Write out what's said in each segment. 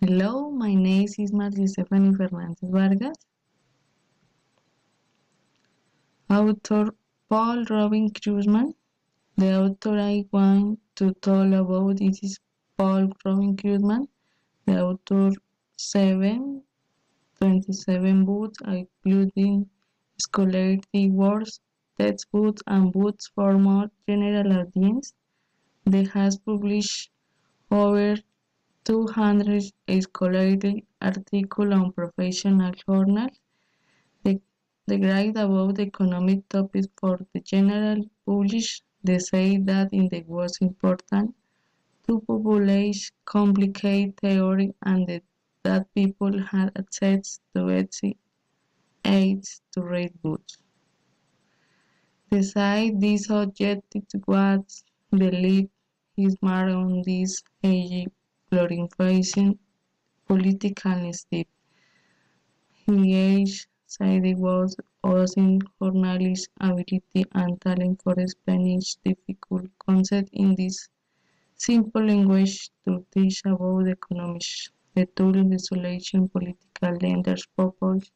Hello, my name is Maryi Fernandez. Author Paul Robin Krugman. The author I want to talk about is Paul Robin Krugman, the author 727 books, including scholarly works, textbooks, and books for more general audience. They has published over 200 scholarly articles on professional journals. The, the guide about economic topics for the general public, they say that it was important to populate complicated theory and that people had access to easy aids to read books. Besides this objective was the lead his mark on this age glorifying political step. Engaged Saidi was using journalistic ability and talent for Spanish difficult concepts in this simple language to teach about economics, the tool isolation, political lenders purpose,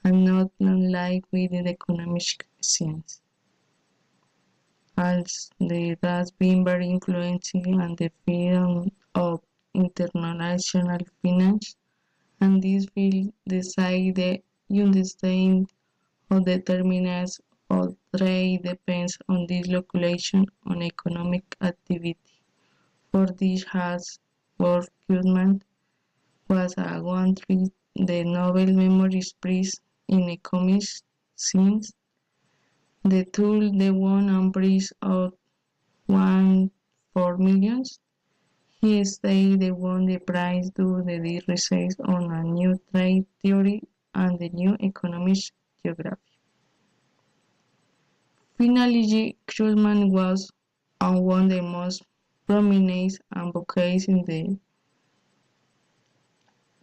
and not unlike with the economic science. As there has been very influential on the field of international finance, and this will decide the understanding of determinants of trade depends on this calculation on economic activity. For this has Wolf Goodman was awarded the Nobel Memory Prize in Economics since the tool the won a prize of 1 4 millions. He said they won the prize due to the research on a new trade theory and the new economic geography. Finally, Krugman was one of the most prominent advocates in the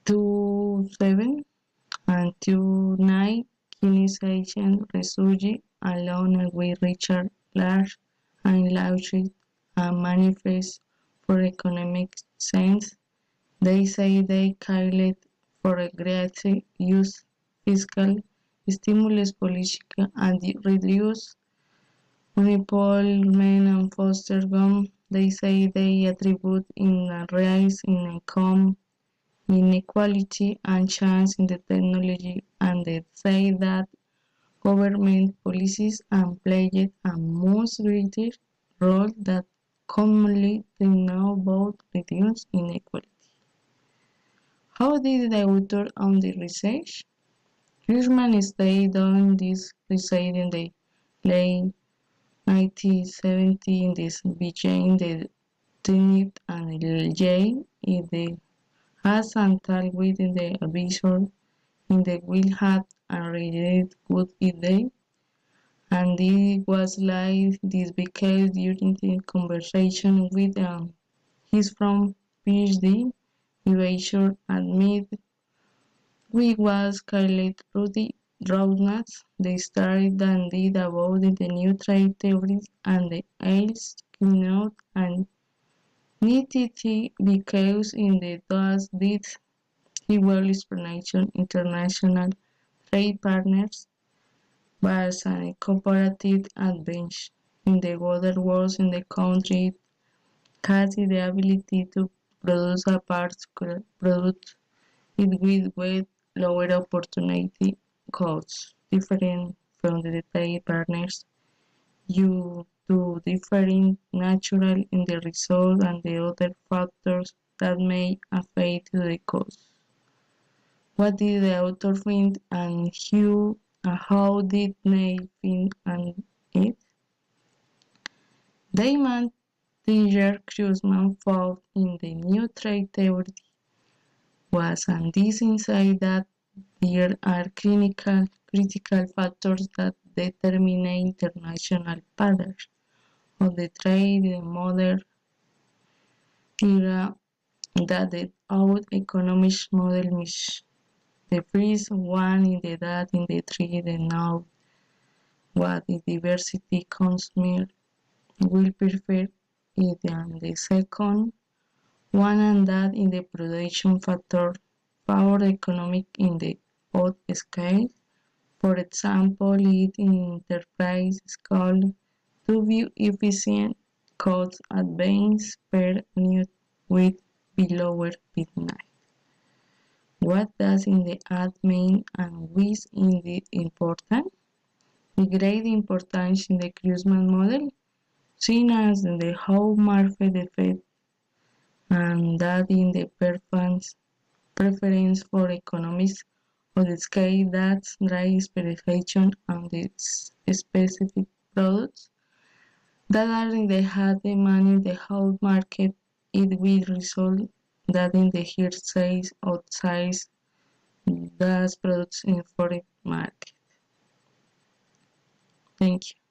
2007 and 2009 Keynesian research along with Richard Large and launched a manifest for economic science. They say they called for aggressive use fiscal stimulus policy and reduce unemployment and foster growth. They say they attribute in a rise in income inequality and chance in the technology, and they say that government policies and played a much greater role that commonly denote about reduce inequality. How did the author on the research? Krugman studied on this research in the late 1970s in this began the Trinity and J in the has and talked with the advisor in the will had and related good idea, and it was like this because during the conversation with his from PhD advisor admit we was called Rudy Roudness. They started and did about the new trade theories and the aids keynote and NTT because in the DOS did he well explanation international trade partners was a comparative advantage. In the other words, in the country has the ability to produce a particular product with lower opportunity costs, different from the trade partners due to differing natural in the result and the other factors that may affect the cost. What did the author think and how did they think and it? Damon Tiger Krugman found in the new trade theory was on this insight that there are critical factors that determine international patterns of the trade in the modern era that the old economic model misses. The first one is that in the three the now what the diversity consumer will prefer it, and the second One and that in the production factor favor economic in the odd scale. For example, it in enterprise scale to view efficient cost advance per unit with below midnight. What does in the add mean and is indeed important? The great importance in the Krugman model, seen as the whole market effect and that in the preference for economies of the scale that drives specification on the specific products that are in the hard demand in the whole market. It will result that in the here sales outside those products in foreign market. Thank you.